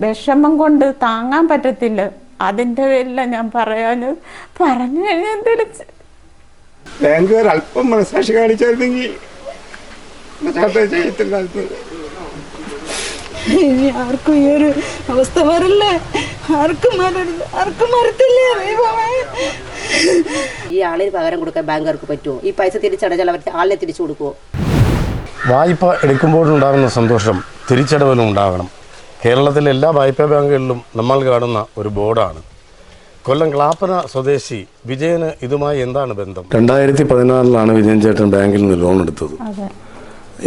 വിഷമം കൊണ്ട് താങ്ങാൻ പറ്റത്തില്ല. അതിൻ്റെ പേരില ഞാൻ പറഞ്ഞു കഴിഞ്ഞാൽ തിരിച്ച് ബാങ്കുകാർ അല്പം മനസ്സാക്ഷി കാണിച്ചായിരുന്നെങ്കിൽ ഇനി ആർക്കും ഈ ഒരു അവസ്ഥ വരില്ലേ, ആർക്കും മരത്തില്ലേ. ഈ ആളിന് പകരം കൊടുക്കാൻ ബാങ്കുകാർക്ക് പറ്റുമോ? ഈ പൈസ തിരിച്ചടച്ചാൽ അവർ ആളിനെ തിരിച്ചു കൊടുക്കുമോ? വായ്പ എടുക്കുമ്പോഴുണ്ടാകുന്ന സന്തോഷം തിരിച്ചടവിലും ഉണ്ടാകണം. കേരളത്തിലെ എല്ലാ വായ്പാ ബാങ്കുകളിലും നമ്മൾ കാണുന്ന ഒരു ബോർഡാണ്. കൊല്ലം ക്ലാപ്പന സ്വദേശി വിജയന് ഇതുമായി എന്താണ് ബന്ധം? 2014 വിജയൻ ചേട്ടൻ ബാങ്കിൽ നിന്ന് ലോൺ എടുത്തത്.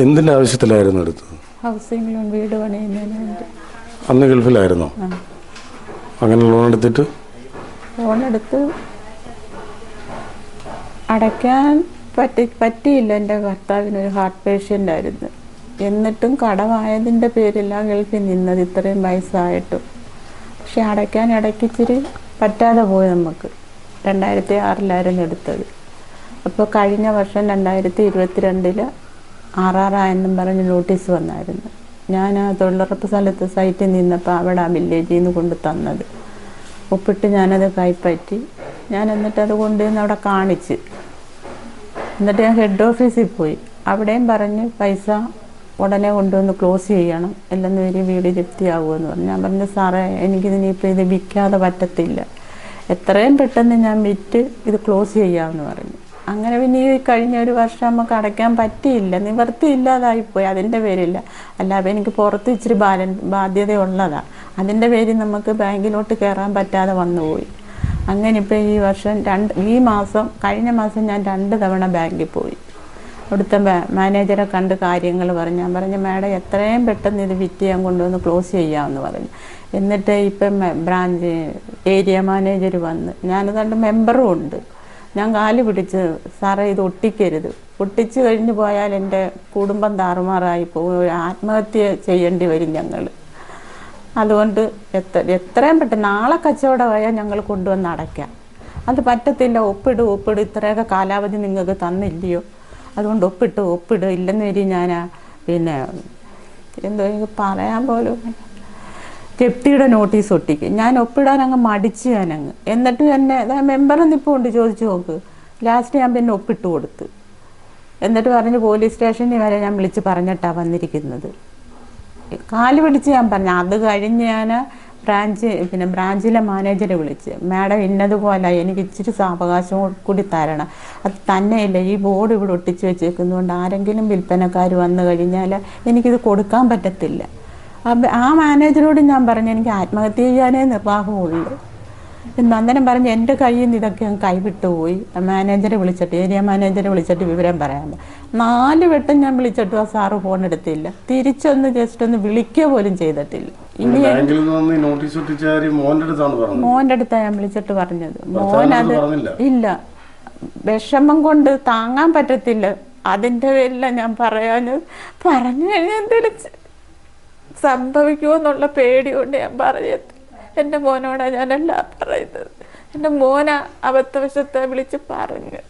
എന്തിൻ്റെ ആവശ്യത്തിലായിരുന്നു എടുത്തത്? ഹൗസിംഗ് ലോൺ, വീട് പണിയുന്നതിന് വേണ്ടി. അന്ന് ഗൾഫിലായിരുന്നോ? അങ്ങനെ ലോൺ എടുത്ത് അടയ്ക്കാൻ പറ്റിയില്ല. എൻ്റെ ഭർത്താവിനൊരു ഹാർട്ട് പേഷ്യൻ്റ് ആയിരുന്നു. എന്നിട്ടും കടമായതിൻ്റെ പേരിലാണ് ഗൾഫിൽ നിന്നത് ഇത്രയും വയസ്സായിട്ടും. പക്ഷെ അടയ്ക്കാൻ ഇടയ്ക്കിച്ചിരി പറ്റാതെ പോയി. നമുക്ക് 2006 എടുത്തത്. അപ്പോൾ കഴിഞ്ഞ വർഷം 2022 RRI പറഞ്ഞ് നോട്ടീസ് വന്നായിരുന്നു. ഞാൻ ആ തൊഴിലുറപ്പ് സ്ഥലത്ത് സൈറ്റിൽ നിന്നപ്പോൾ അവിടെ ആ വില്ലേജിൽ നിന്ന് കൊണ്ട് തന്നത് ഒപ്പിട്ട് ഞാനത് കൈപ്പറ്റി. എന്നിട്ട് അത് കൊണ്ടുവന്ന് അവിടെ കാണിച്ച്, എന്നിട്ട് ഞാൻ ഹെഡ് ഓഫീസിൽ പോയി. അവിടെയും പറഞ്ഞ് പൈസ ഉടനെ കൊണ്ടുവന്ന് ക്ലോസ് ചെയ്യണം, എല്ലാം ഒരു വീട് ജപ്തിയാകുമെന്ന് പറഞ്ഞു. ഞാൻ പറഞ്ഞു സാറേ, എനിക്കിതിനിപ്പോൾ ഇത് വിൽക്കാതെ പറ്റത്തില്ല, എത്രയും പെട്ടെന്ന് ഞാൻ വിറ്റ് ഇത് ക്ലോസ് ചെയ്യാമെന്ന് പറഞ്ഞു. അങ്ങനെ പിന്നെ ഈ കഴിഞ്ഞ ഒരു വർഷം നമുക്ക് അടയ്ക്കാൻ പറ്റിയില്ല, നിവർത്തിയില്ലാതായിപ്പോയി. അതിൻ്റെ പേരില്ല, അല്ലാതെ എനിക്ക് പുറത്ത് ഇച്ചിരി ബാധ്യതയുള്ളതാണ്. അതിൻ്റെ പേരിൽ നമുക്ക് ബാങ്കിലോട്ട് കയറാൻ പറ്റാതെ വന്നുപോയി. അങ്ങനെ ഇപ്പോൾ ഈ വർഷം കഴിഞ്ഞ മാസം ഞാൻ 2 തവണ ബാങ്കിൽ പോയി. അവിടുത്തെ മാനേജറെ കണ്ട് കാര്യങ്ങൾ പറഞ്ഞു. ഞാൻ പറഞ്ഞു മാഡം എത്രയും പെട്ടെന്ന് ഇത് വിറ്റ് ഞാൻ കൊണ്ടുവന്ന് ക്ലോസ് ചെയ്യാമെന്ന് പറഞ്ഞു. എന്നിട്ട് ഇപ്പം ബ്രാഞ്ച് ഏരിയ മാനേജർ വന്ന്, ഞാനതുകൊണ്ട് മെമ്പറും ഉണ്ട്. ഞാൻ കാല് പിടിച്ച് സാറേ ഇത് ഒട്ടിക്കരുത്, ഒട്ടിച്ച് കഴിഞ്ഞ് പോയാൽ എൻ്റെ കുടുംബം താറുമാറായി പോകും, ആത്മഹത്യ ചെയ്യേണ്ടി വരും ഞങ്ങൾ. അതുകൊണ്ട് എത്രയും പെട്ടെന്ന് നാളെ കച്ചവടമായാൽ ഞങ്ങൾ കൊണ്ടുവന്ന് അടയ്ക്കാം. അത് പറ്റത്തില്ല, ഒപ്പിട് ഇത്രയൊക്കെ കാലാവധി നിങ്ങൾക്ക് തന്നില്ലയോ, അതുകൊണ്ട് ഒപ്പിട് ഇല്ലെന്ന് വരി ഞാൻ പിന്നെ എന്തോ എനിക്ക് പറയാൻ പോലും ജപ്തിയുടെ നോട്ടീസ് ഒട്ടിക്കും. ഞാൻ ഒപ്പിടാൻ അങ്ങ് മടിച്ച് ഞാനങ്ങ്. എന്നിട്ട് എന്നെ മെമ്പറെന്ന് ഇപ്പോൾ ഉണ്ട്, ചോദിച്ചു നോക്ക്. ലാസ്റ്റ് ഞാൻ പിന്നെ ഒപ്പിട്ട് കൊടുത്ത്. എന്നിട്ട് പറഞ്ഞ് പോലീസ് സ്റ്റേഷനിൽ വരെ ഞാൻ വിളിച്ച് പറഞ്ഞിട്ടാണ് വന്നിരിക്കുന്നത്. കാല് പിടിച്ച് ഞാൻ പറഞ്ഞു. അത് കഴിഞ്ഞ് ഞാൻ ബ്രാഞ്ചിലെ മാനേജറെ വിളിച്ച്, മാഡം ഇന്നതുപോലെ എനിക്ക് ഇച്ചിരി സാവകാശം കൂടി തരണം. അത് തന്നെയില്ല, ഈ ബോർഡ് ഇവിടെ ഒട്ടിച്ച് വെച്ചേക്കുന്നതുകൊണ്ട് ആരെങ്കിലും വിൽപ്പനക്കാർ വന്നു കഴിഞ്ഞാൽ എനിക്കിത് കൊടുക്കാൻ പറ്റത്തില്ല. ആ മാനേജരോട് ഞാൻ പറഞ്ഞു എനിക്ക് ആത്മഹത്യ ചെയ്യാനേ നിർവാഹമുള്ളൂ. അന്നേരം പറഞ്ഞ് എൻ്റെ കയ്യിൽ നിന്ന് ഇതൊക്കെ ഞാൻ കൈവിട്ടു പോയി. ഏരിയ മാനേജറെ വിളിച്ചിട്ട് വിവരം പറയാൻ 4 വട്ടം ഞാൻ വിളിച്ചിട്ടും ആ സാറ് ഫോൺ എടുത്തില്ല. തിരിച്ചൊന്ന് ജസ്റ്റ് ഒന്ന് വിളിക്കുക പോലും ചെയ്തിട്ടില്ല. ഇനി മോൻ്റെ അടുത്താണ് ഞാൻ വിളിച്ചിട്ട് പറഞ്ഞത്. മോനത് ഇല്ല, വിഷമം കൊണ്ട് താങ്ങാൻ പറ്റത്തില്ല. അതിൻ്റെ പേരില ഞാൻ പറഞ്ഞു കഴിഞ്ഞാൽ തിരിച്ച് സംഭവിക്കുമെന്നുള്ള പേടി കൊണ്ട് ഞാൻ പറഞ്ഞത്. എൻ്റെ മോനോടാണ് ഞാനെല്ലാം പറയുന്നത്. എൻ്റെ മോന അബദ്ധവശത്തെ വിളിച്ച് പറഞ്ഞ്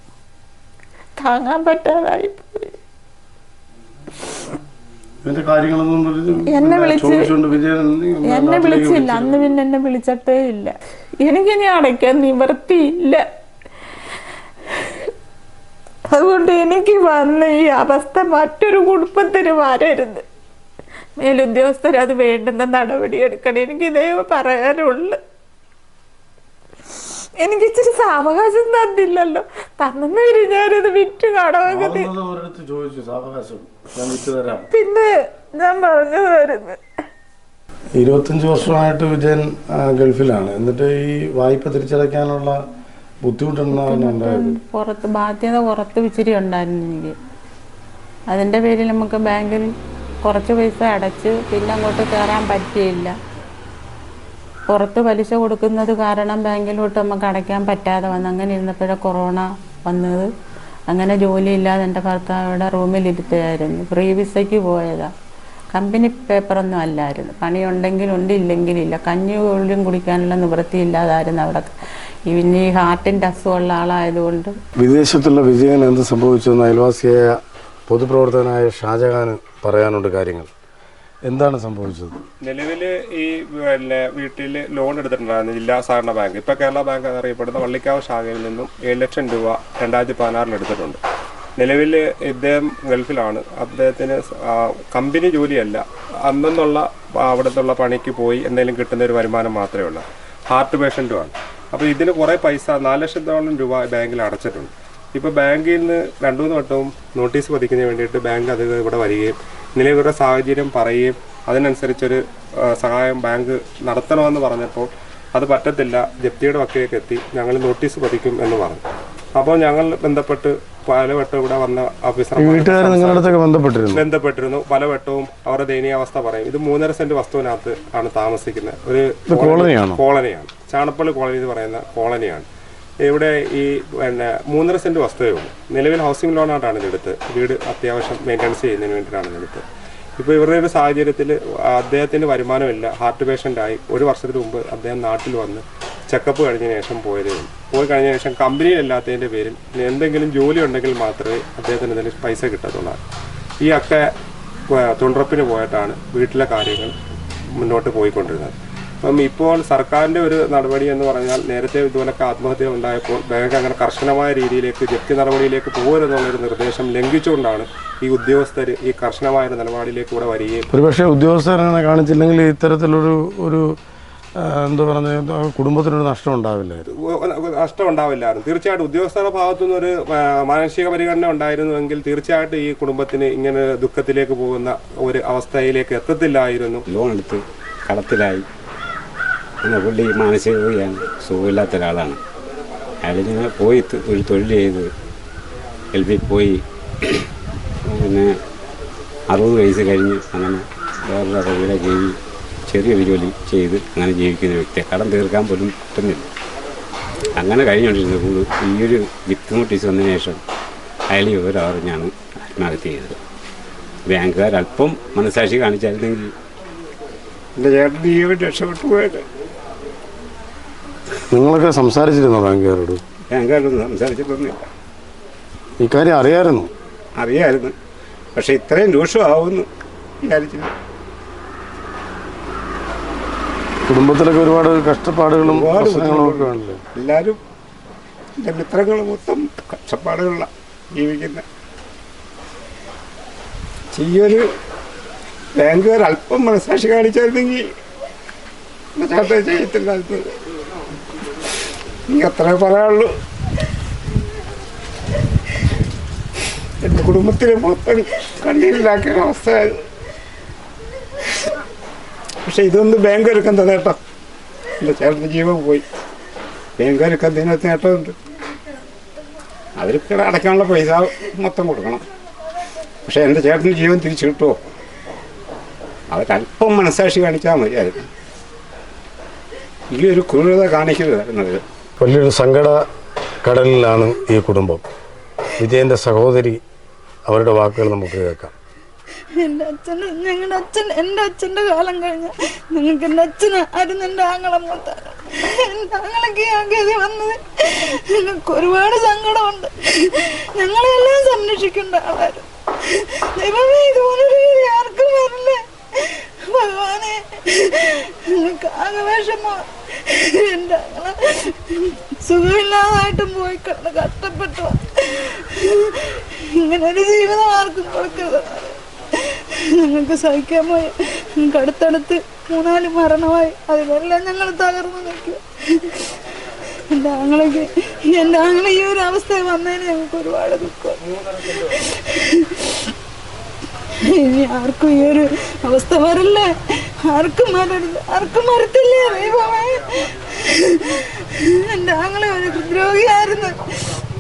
താങ്ങാൻ പറ്റാതായി പോയി. എന്നെ വിളിച്ചില്ല അന്ന്, പിന്നെ എന്നെ വിളിച്ചിട്ടേ ഇല്ല. എനിക്കിനി അടയ്ക്കാൻ നിവർത്തിയില്ല. അതുകൊണ്ട് എനിക്ക് വന്ന ഈ അവസ്ഥ മറ്റൊരു കുടുംബത്തിന് വരരുത്. മേലുദ്യോഗസ്ഥർ അത് വേണ്ടുന്ന നടപടി എടുക്കണം. എനിക്കിതേ പറയാനുള്ളു. എനിക്ക് ഇച്ചിരി സാവകാശം തന്നില്ലല്ലോ. തന്നവര് ഞാനത് വിറ്റ് കടവാക്കി. പിന്നെ ഞാൻ പറഞ്ഞതായിരുന്നു 25 വർഷമായിട്ട് വിജയൻ ഗൾഫിലാണ്. എന്നിട്ട് ഈ വായ്പ തിരിച്ചടയ്ക്കാനുള്ള പുറത്ത് ബാധ്യത ഇച്ചിരി ഉണ്ടായിരുന്നു എനിക്ക്. അതിൻ്റെ പേരിൽ നമുക്ക് ബാങ്കിൽ കുറച്ച് പൈസ അടച്ച് പിന്നെ അങ്ങോട്ട് കയറാൻ പറ്റിയില്ല. പുറത്ത് പലിശ കൊടുക്കുന്നത് കാരണം ബാങ്കിലോട്ട് നമുക്ക് അടയ്ക്കാൻ പറ്റാതെ വന്നു. അങ്ങനെ ഇരുന്നപ്പോഴാണ് കൊറോണ വന്നത്. അങ്ങനെ ജോലിയില്ലാതെ എൻ്റെ ഭർത്താവിടെ റൂമിലിരുത്തുകയായിരുന്നു. ഫ്രീ വിസയ്ക്ക് പോയതാണ്. കമ്പനി പേപ്പറൊന്നും അല്ലായിരുന്നു. പണിയുണ്ടെങ്കിലുണ്ട്, ഇല്ലെങ്കിലില്ല. കഞ്ഞി പോലും കുടിക്കാനുള്ള നിവൃത്തിയില്ലാതായിരുന്നു അവിടെ. പിന്നെ ഈ ഹാർട്ടിൻ്റെ അസുഖമുള്ള ആളായതുകൊണ്ട്. വിദേശത്തുള്ള വിജയൻ എന്ത് സംഭവിച്ചെന്ന് അയൽവാസിയായ പൊതുപ്രവർത്തകനായ ഷാജഹാന് പറയാനുണ്ട് കാര്യങ്ങൾ. എന്താണ് സംഭവിച്ചത്? നിലവിൽ ഈ പിന്നെ വീട്ടിൽ ലോൺ എടുത്തിട്ടുണ്ടായിരുന്നു ജില്ലാ സഹകരണ ബാങ്ക്. ഇപ്പോൾ കേരള ബാങ്ക് എന്നറിയപ്പെടുന്ന വള്ളിക്കാവ് ശാഖയിൽ നിന്നും 7 ലക്ഷം രൂപ 2016 എടുത്തിട്ടുണ്ട്. നിലവിൽ ഇദ്ദേഹം ഗൾഫിലാണ്. അദ്ദേഹത്തിന് കമ്പനി ജോലിയല്ല, അന്നുള്ള അവിടത്തുള്ള പണിക്ക് പോയി എന്തെങ്കിലും കിട്ടുന്ന ഒരു വരുമാനം മാത്രമേ ഉള്ളൂ. ഹാർട്ട് പേഷ്യൻറ്റുമാണ്. അപ്പോൾ ഇതിന് കുറേ പൈസ 4 ലക്ഷത്തോളം രൂപ ബാങ്കിൽ അടച്ചിട്ടുണ്ട്. ഇപ്പോൾ ബാങ്കിൽ നിന്ന് 2-3 വട്ടവും നോട്ടീസ് പതിക്കുന്നതിന് വേണ്ടിയിട്ട് ബാങ്ക് അത് ഇവിടെ വരികയും നിലവിലുള്ള സാഹചര്യം പറയുകയും അതിനനുസരിച്ചൊരു സഹായം ബാങ്ക് നടത്തണമെന്ന് പറഞ്ഞപ്പോൾ അത് പറ്റത്തില്ല, ജപ്തിയുടെ വക്കിലേക്ക് എത്തി, ഞങ്ങൾ നോട്ടീസ് പതിക്കും എന്ന് പറഞ്ഞു. അപ്പോൾ ഞങ്ങൾ ബന്ധപ്പെട്ട് പലവട്ടം ഇവിടെ വന്ന ഓഫീസർമാർ ബന്ധപ്പെട്ടിരുന്നു. പലവട്ടവും അവരുടെ ദയനീയാവസ്ഥ പറയും. ഇത് 3.5 സെന്റ് വസ്തുവിനകത്ത് ആണ് താമസിക്കുന്നത്. ഒരു കോളനിയാണ്, ചാണപ്പള്ളി കോളനി എന്ന് പറയുന്ന കോളനിയാണ്. ഇവിടെ ഈ 3.5 സെന്റ് വസ്തുവേ ഉള്ളൂ. നിലവിൽ ഹൗസിംഗ് ലോണായിട്ടാണ് ഇതെടുത്ത്, വീട് അത്യാവശ്യം മെയിൻ്റനൻസ് ചെയ്യുന്നതിന് വേണ്ടിയിട്ടാണ് ഇതെടുത്ത്. ഇപ്പോൾ ഇവരുടെ ഒരു സാഹചര്യത്തിൽ അദ്ദേഹത്തിന് വരുമാനമില്ല, ഹാർട്ട് പേഷ്യൻ്റായി. 1 വർഷത്തിന് മുമ്പ് അദ്ദേഹം നാട്ടിൽ വന്ന് ചെക്കപ്പ് കഴിഞ്ഞതിന് ശേഷം പോയി കഴിഞ്ഞ ശേഷം കമ്പനിയിലല്ലാത്തതിൻ്റെ പേരിൽ എന്തെങ്കിലും ജോലി ഉണ്ടെങ്കിൽ മാത്രമേ അദ്ദേഹത്തിന് എന്തെങ്കിലും പൈസ കിട്ടത്തുള്ളൂ. ഈ ഒക്കെ തൊഴിലുറപ്പിന് പോയിട്ടാണ് വീട്ടിലെ കാര്യങ്ങൾ മുന്നോട്ട് പോയിക്കൊണ്ടിരുന്നത്. അപ്പം ഇപ്പോൾ സർക്കാരിൻ്റെ ഒരു നടപടി എന്ന് പറഞ്ഞാൽ, നേരത്തെ ഇതുപോലൊക്കെ ആത്മഹത്യ ഉണ്ടായപ്പോൾ ബാങ്ക് അങ്ങനെ കർശനമായ രീതിയിലേക്ക് ജപ്തി നടപടിയിലേക്ക് പോകരുതെന്നുള്ളൊരു നിർദ്ദേശം ലംഘിച്ചുകൊണ്ടാണ് ഈ ഉദ്യോഗസ്ഥർ ഈ കർശനമായ നിലപാടിലേക്ക് കൂടെ വരികയും. ഒരുപക്ഷെ ഉദ്യോഗസ്ഥരെ കാണിച്ചില്ലെങ്കിൽ ഇത്തരത്തിലൊരു എന്താ പറഞ്ഞ കുടുംബത്തിനൊരു നഷ്ടം ഉണ്ടാവില്ലായിരുന്നു. തീർച്ചയായിട്ടും ഉദ്യോഗസ്ഥരുടെ ഭാഗത്തുനിന്ന് ഒരു മാനസിക പരിഗണന ഉണ്ടായിരുന്നുവെങ്കിൽ തീർച്ചയായിട്ടും ഈ കുടുംബത്തിന് ഇങ്ങനെ ദുഃഖത്തിലേക്ക് പോകുന്ന ഒരു അവസ്ഥയിലേക്ക് എത്തത്തില്ലായിരുന്നു. ലോൺ എടുത്ത് കടത്തിലായി. പിന്നെ പുള്ളി മാനസിക രോഗിയാണ്, സുഖമില്ലാത്ത ഒരാളാണ്. അയാളിങ്ങനെ പോയി ഒരു തൊഴിൽ ചെയ്ത് ഗൾഫിൽ പോയി, പിന്നെ 60 വയസ്സ് കഴിഞ്ഞ് അങ്ങനെ വേറൊരു വീടെ ജീവി ചെറിയൊരു ജോലി ചെയ്ത് അങ്ങനെ ജീവിക്കുന്ന വ്യക്തിയെ കടം തീർക്കാൻ പോലും പറ്റുന്നില്ല. അങ്ങനെ കഴിഞ്ഞുകൊണ്ടിരുന്നത് ഈയൊരു വിത്ത് നോട്ടീസ് വന്നതിന് ശേഷം അയാൾ വിവരം അറിഞ്ഞാണ് ആത്മഹത്യ ചെയ്തത്. ബാങ്കുകാർ അല്പം മനസാക്ഷി കാണിച്ചായിരുന്നെങ്കിൽ എൻ്റെ ചേട്ടൻ ജീവൻ രക്ഷപ്പെട്ടു പോയത്. നിങ്ങളൊക്കെ സംസാരിച്ചിരുന്നോ ബാങ്കുകാരോട്? ബാങ്കുകാരോട് സംസാരിച്ചിട്ടൊന്നുമില്ല. ഇക്കാര്യം അറിയായിരുന്നു, പക്ഷെ ഇത്രയും രൂക്ഷമാവുമെന്ന് വിചാരിച്ചില്ല. കുടുംബത്തിലൊക്കെ ഒരുപാട് കഷ്ടപ്പാടുകളും പ്രശ്നങ്ങളും ഒക്കെ ഉണ്ടല്ലോ. എല്ലാവരും എൻ്റെ മിത്രങ്ങൾ മൊത്തം കഷ്ടപ്പാടുകളിലാണ് ജീവിക്കുന്നത്. ചെയ്യൊരു ബാങ്കുകാർ അല്പം മനസാക്ഷി കാണിച്ചായിരുന്നെങ്കിൽ ചേട്ടൻ ചെയ്യത്തില്ലായിരുന്നു. എനിക്ക് അത്രേ പറയാനുള്ളൂ. എൻ്റെ കുടുംബത്തിലെ മൊത്തം കണ്ണീരിലാക്കിയ അവസ്ഥയായിരുന്നു. പക്ഷെ ഇതൊന്നും ബാങ്കുകാർക്ക് എന്താ നേട്ടം? എൻ്റെ ചേട്ടൻ്റെ ജീവൻ പോയി, ബാങ്കുകാർക്ക് എന്തിനകത്ത് നേട്ടമുണ്ട്? അവർക്ക് അടയ്ക്കാനുള്ള പൈസ മൊത്തം കൊടുക്കണം. പക്ഷെ എൻ്റെ ചേട്ടൻ്റെ ജീവൻ തിരിച്ചു കിട്ടുമോ? അവരല്പം മനസാക്ഷി കാണിച്ചാൽ മതിയായിരുന്നു. ഈ ഒരു ക്രൂരത കാണിക്കരുതായിരുന്നത്. വലിയൊരു സങ്കട കടലിലാണ് ഈ കുടുംബം. വിജയൻ്റെ സഹോദരി, അവരുടെ വാക്കുകൾ നമുക്ക് കേൾക്കാം. ഞങ്ങളുടെ അച്ഛൻ്റെ കാലം കഴിഞ്ഞ ഞങ്ങൾക്ക് എൻ്റെ അച്ഛനായിരുന്നു എൻ്റെ ആങ്ങളെ മൂത്ത. എൻ്റെ ആങ്ങളൊക്കെ ഗതി വന്നത് ഞങ്ങൾക്ക് ഒരുപാട് സങ്കടമുണ്ട്. ഞങ്ങളെല്ലാം സംരക്ഷിക്കേണ്ട ആളായിരുന്നു. ദൈവമേ, ഇതുപോലൊരു രീതി ആർക്കും വരില്ലേ ഭഗവാനെ. ഞങ്ങൾക്ക് ആകെ വിഷമോ. എൻ്റെ ആങ്ങളെ സുഖമില്ലാതായിട്ടും പോയി കിടന്ന് കഷ്ടപ്പെട്ടു. ഇങ്ങനൊരു ജീവിതം ആർക്കും കൊടുക്കരുത്. ഞങ്ങൾക്ക് സഹിക്കാൻ പോയി. ഞങ്ങൾക്ക് അടുത്തടുത്ത് 3-4 മരണമായി. അതിലെല്ലാം ഞങ്ങൾ തകർന്നു നിൽക്കുക. എൻ്റെ ആങ്ങളെ ഈ ഒരു അവസ്ഥ വന്നതിന് ഞങ്ങൾക്ക് ഒരുപാട് ദുഃഖം. ഇനി ആർക്കും ഈ ഒരു അവസ്ഥ വരില്ലേ? ആർക്കും മരത്തില്ലേ? എൻ്റെ ആങ്ങളെ ഒരു ഹൃദ്രോഗിയായിരുന്നു.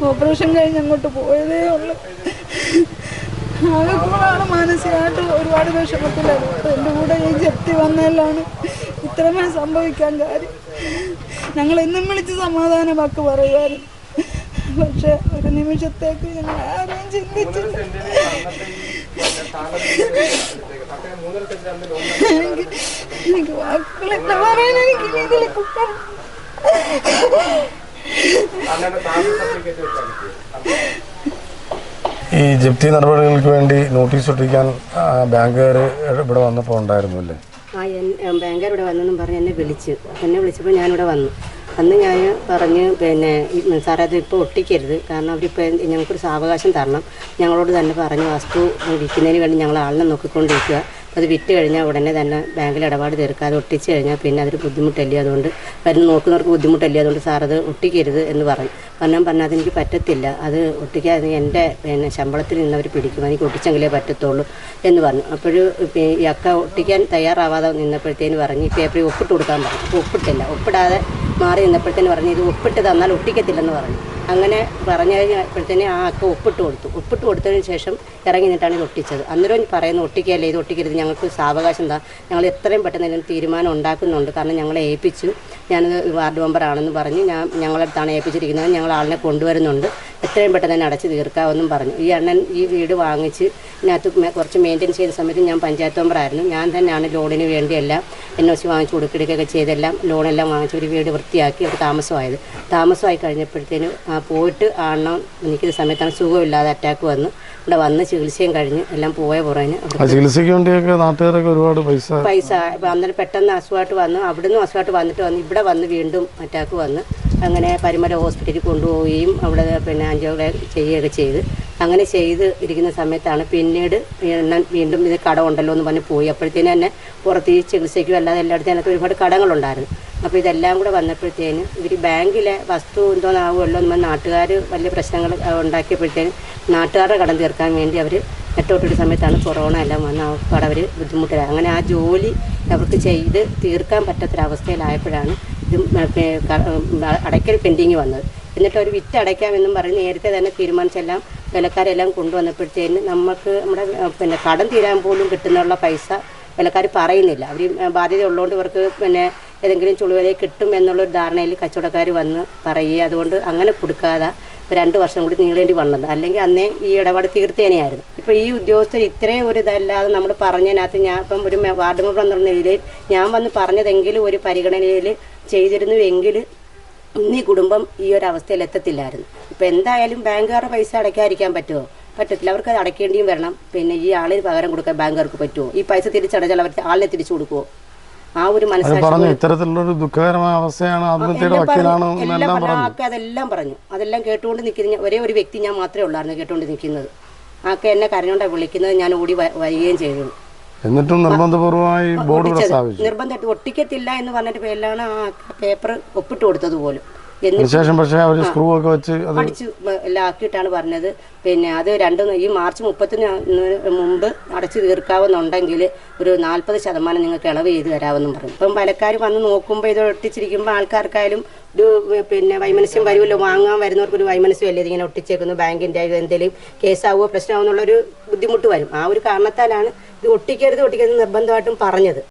ഓപ്പറേഷൻ കഴിഞ്ഞ് അങ്ങോട്ട് പോയതേ ഉള്ളു. ആകെക്കൂടാണ് മാനസികമായിട്ട് ഒരുപാട് വിഷമത്തിലായിരുന്നു. എൻ്റെ കൂടെ ഈ ജപ്തി വന്നതിലാണ് ഇത്രമേ സംഭവിക്കാൻ കാര്യം. ഞങ്ങൾ എന്നും വിളിച്ച് സമാധാന വാക്ക് പറയുമായിരുന്നു. പക്ഷെ ഒരു നിമിഷത്തേക്ക് ഞങ്ങൾ ആരെയും ചിന്തിച്ചില്ല. എനിക്ക് വാക്കുകളെന്താ പറയാൻ എനിക്ക് ഇതിലേക്ക് ഈ ജപ്തി നടപടികൾക്ക് വേണ്ടി നോട്ടീസ് ഒട്ടിക്കാൻ ബാങ്കുകാർ ഇവിടെ വന്നപ്പോൾ ഉണ്ടായിരുന്നു അല്ലേ? ബാങ്കുകാർ ഇവിടെ വന്നെന്നും പറഞ്ഞ് എന്നെ വിളിച്ചപ്പോൾ ഞാനിവിടെ വന്നു. അന്ന് ഞാൻ പറഞ്ഞ് പിന്നെ സാറേ അത് ഇപ്പോൾ ഒട്ടിക്കരുത്, കാരണം അവരിപ്പോൾ ഞങ്ങൾക്കൊരു സാവകാശം തരണം, ഞങ്ങളോട് തന്നെ പറഞ്ഞ് വസ്തു വിൽക്കുന്നതിന് വേണ്ടി ഞങ്ങൾ ആളിനെ നോക്കിക്കൊണ്ടിരിക്കുക, അത് വിറ്റ് കഴിഞ്ഞാൽ ഉടനെ തന്നെ ബാങ്കിൽ ഇടപാട് തീർക്കാതെ ഒട്ടിച്ച് കഴിഞ്ഞാൽ പിന്നെ അതൊരു ബുദ്ധിമുട്ടല്ലേ, അതുകൊണ്ട് വരുന്ന നോക്കുന്നവർക്ക് ബുദ്ധിമുട്ടല്ലേ, അതുകൊണ്ട് സാറത് ഒട്ടിക്കരുത് എന്ന് പറഞ്ഞാൽ അതെനിക്ക് പറ്റത്തില്ല, അത് ഒട്ടിക്കാതെ എൻ്റെ പിന്നെ ശമ്പളത്തിൽ നിന്നവർ പിടിക്കും, എനിക്ക് ഒട്ടിച്ചെങ്കിലേ പറ്റത്തുള്ളൂ എന്ന് പറഞ്ഞു. അപ്പോൾ ഈ അക്ക ഒട്ടിക്കാൻ തയ്യാറാവാതെ നിന്നപ്പോഴത്തേന് പറഞ്ഞ് ഈ പേപ്പറിൽ ഒപ്പിട്ട് കൊടുക്കാൻ പറഞ്ഞു. അപ്പോൾ ഒപ്പിട്ടില്ല, ഒപ്പിടാതെ മാറി നിന്നപ്പോഴത്തേന് പറഞ്ഞ് ഇത് ഒപ്പിട്ട് തന്നാൽ ഒട്ടിക്കത്തില്ലെന്ന് പറഞ്ഞു. അങ്ങനെ പറഞ്ഞു കഴിഞ്ഞപ്പോഴത്തേന് ആ അക്ക ഒപ്പിട്ട് കൊടുത്തതിന് ശേഷം ഇറങ്ങി നിന്നിട്ടാണ് ഇത് ഒട്ടിച്ചത്. അന്നേരം പറയുന്നു ഒട്ടിക്കല്ലേ, ഇത് ഒട്ടിക്കരുത്, ഞങ്ങൾക്ക് സാവകാശം എന്താ, ഞങ്ങൾ എത്രയും പെട്ടെന്ന് ഇതിന് തീരുമാനം ഉണ്ടാക്കുന്നുണ്ട്, കാരണം ഞങ്ങളെ ഏൽപ്പിച്ചു, ഞാനത് വാർഡ് മെമ്പറാണെന്ന് പറഞ്ഞ് ഞങ്ങളടുത്താണ് ഏൽപ്പിച്ചിരിക്കുന്നത്, ഞങ്ങൾ ആളിനെ കൊണ്ടുവരുന്നുണ്ട്, എത്രയും പെട്ടെന്ന് തന്നെ അടച്ച് തീർക്കാമെന്നും പറഞ്ഞു. ഈ അണ്ണൻ ഈ വീട് വാങ്ങിച്ച് ഇതിനകത്ത് കുറച്ച് മെയിൻറ്റെയിൻ ചെയ്ത സമയത്ത് ഞാൻ പഞ്ചായത്ത് മെമ്പറായിരുന്നു, ഞാൻ തന്നെയാണ് ലോണിന് വേണ്ടിയെല്ലാം NOC വാങ്ങിച്ച് കൊടുക്കുകയൊക്കെ ചെയ്തെല്ലാം ലോണെല്ലാം വാങ്ങിച്ച് ഒരു വീട് വൃത്തിയാക്കി അവർ താമസമായി കഴിഞ്ഞപ്പോഴത്തേന് പോയിട്ട് അണ്ണൻ എനിക്കൊരു സമയത്താണ് സുഖമില്ലാതെ അറ്റാക്ക് ഇവിടെ വന്ന് ചികിത്സയും കഴിഞ്ഞ് എല്ലാം പോയ പുറകിന് ചികിത്സയ്ക്ക് വേണ്ടിയൊക്കെ നാട്ടുകാരൊക്കെ ഒരുപാട് പൈസ അന്നേരം പെട്ടെന്ന് അസുഖമായിട്ട് വന്നു, അവിടുന്ന് അസുഖമായിട്ട് വന്നിട്ട് ഇവിടെ വന്ന് വീണ്ടും അറ്റാക്ക് വന്ന് അങ്ങനെ പരിമല ഹോസ്പിറ്റലിൽ കൊണ്ടുപോവുകയും അവിടെ പിന്നെ അഞ്ചോടെ ചെയ്യുകയൊക്കെ ചെയ്ത് അങ്ങനെ ചെയ്ത് ഇരിക്കുന്ന സമയത്താണ് പിന്നീട് വീണ്ടും ഇത് കടമുണ്ടല്ലോ എന്ന് പറഞ്ഞ് പോയി. അപ്പോഴത്തേന് തന്നെ പുറത്ത് ഈ ചികിത്സയ്ക്കും അല്ലാതെ എല്ലായിടത്തും അതിനകത്ത് ഒരുപാട് കടങ്ങളുണ്ടായിരുന്നു. അപ്പോൾ ഇതെല്ലാം കൂടെ വന്നപ്പോഴത്തേന് ഇവർ ബാങ്കിലെ വസ്തു എന്തോന്നാവുമല്ലോ എന്ന് നാട്ടുകാർ വലിയ പ്രശ്നങ്ങൾ ഉണ്ടാക്കിയപ്പോഴത്തേന് നാട്ടുകാരുടെ കടം തീർക്കാൻ വേണ്ടി അവർ നെട്ടോട്ടൊരു സമയത്താണ് കൊറോണ എല്ലാം വന്ന് അവിടെ അവർ ബുദ്ധിമുട്ടിലായി. അങ്ങനെ ആ ജോലി അവർക്ക് ചെയ്ത് തീർക്കാൻ പറ്റാത്തൊരവസ്ഥയിലായപ്പോഴാണ് ഇത് അടയ്ക്കൽ പെൻഡിങ് വന്നത്. എന്നിട്ട് അവർ വിറ്റടയ്ക്കാമെന്നും പറഞ്ഞ് നേരത്തെ തന്നെ തീരുമാനിച്ചെല്ലാം വിലക്കാരെല്ലാം കൊണ്ടുവന്നപ്പോഴത്തേന് നമുക്ക് നമ്മുടെ പിന്നെ കടം തീരാൻ പോലും കിട്ടുന്നുള്ള പൈസ വിലക്കാർ പറയുന്നില്ല. അവർ ബാധ്യത ഉള്ളതുകൊണ്ട് ഇവർക്ക് പിന്നെ ഏതെങ്കിലും ചുളുവിലയിൽ കിട്ടും എന്നുള്ളൊരു ധാരണയിൽ കച്ചവടക്കാർ വന്ന് പറയുക, അതുകൊണ്ട് അങ്ങനെ കൊടുക്കാതെ 2 വർഷം കൂടി നീളേണ്ടി വന്നത്, അല്ലെങ്കിൽ അന്നേ ഈ ഇടപാട് തീർത്തേനെയായിരുന്നു. ഇപ്പോൾ ഈ ഉദ്യോഗസ്ഥർ ഇത്രയും ഒരു ഇതല്ലാതെ നമ്മൾ പറഞ്ഞതിനകത്ത് ഞാൻ ഇപ്പം ഒരു വാർഡ് മെമ്പർ എന്നുള്ള നിലയിൽ ഞാൻ വന്ന് പറഞ്ഞതെങ്കിലും ഒരു പരിഗണനയിൽ ചെയ്തിരുന്നുവെങ്കിൽ ഇന്ന് ഈ കുടുംബം ഈ ഒരു അവസ്ഥയിൽ എത്തത്തില്ലായിരുന്നു. ഇപ്പോൾ എന്തായാലും ബാങ്കുകാരുടെ പൈസ അടയ്ക്കാതിരിക്കാൻ പറ്റുമോ? പറ്റത്തില്ല, അവർക്ക് അത് അടയ്ക്കേണ്ടിയും വരണം. പിന്നെ ഈ ആളിന് പകരം കൊടുക്കാൻ ബാങ്കുകാർക്ക് പറ്റുമോ? ഈ പൈസ തിരിച്ചടച്ചാൽ അവർ ആളിനെ തിരിച്ചു കൊടുക്കുമോ? ആ ഒരു മനസ്സിലാക്കി ഇത്തരത്തിലുള്ളൊരു ദുഃഖകരമായ അവസ്ഥയാണ് അതെല്ലാം പറഞ്ഞു. അതെല്ലാം കേട്ടുകൊണ്ട് നിൽക്കുന്ന ഒരേ ഒരു വ്യക്തി ഞാൻ മാത്രമേ ഉള്ളായിരുന്നു കേട്ടുകൊണ്ട് നിൽക്കുന്നത്. ആക്കെ എന്നെ കരഞ്ഞോണ്ടാണ് വിളിക്കുന്നത്, ഞാൻ ഓടി വരികയും ചെയ്തത്. എന്നിട്ടും നിർബന്ധപൂർവമായി ബോർഡ് നിർബന്ധമായിട്ട് ഒട്ടിക്കത്തില്ല എന്ന് പറഞ്ഞിട്ട് പേരിലാണ് ആ പേപ്പർ ഒപ്പിട്ട് കൊടുത്തത് പോലും. അടിച്ച് എല്ലാം ആക്കിയിട്ടാണ് പറഞ്ഞത്. പിന്നെ അത് ഈ മാർച്ച് 30 മുമ്പ് അടച്ചു തീർക്കാവുന്നുണ്ടെങ്കിൽ ഒരു 40% നിങ്ങൾക്ക് ഇളവ് ചെയ്ത് തരാമെന്നും പറഞ്ഞു. ഇപ്പം പലക്കാർ വന്ന് നോക്കുമ്പോൾ ഇത് ഒട്ടിച്ചിരിക്കുമ്പോൾ ആൾക്കാർക്കായാലും ഒരു പിന്നെ വൈമനസ്യം വരുമല്ലോ, വാങ്ങാൻ വരുന്നവർക്ക് ഒരു വൈമനസ്യം അല്ലേ ഇതിങ്ങനെ ഒട്ടിച്ചേക്കുന്നു, ബാങ്കിൻ്റെ എന്തെങ്കിലും കേസാവോ പ്രശ്നമാവോ എന്നുള്ളൊരു ബുദ്ധിമുട്ട് വരും. ആ ഒരു കാരണത്താലാണ് ഇത് ഒട്ടിക്കരുത് നിർബന്ധമായിട്ടും പറഞ്ഞത്.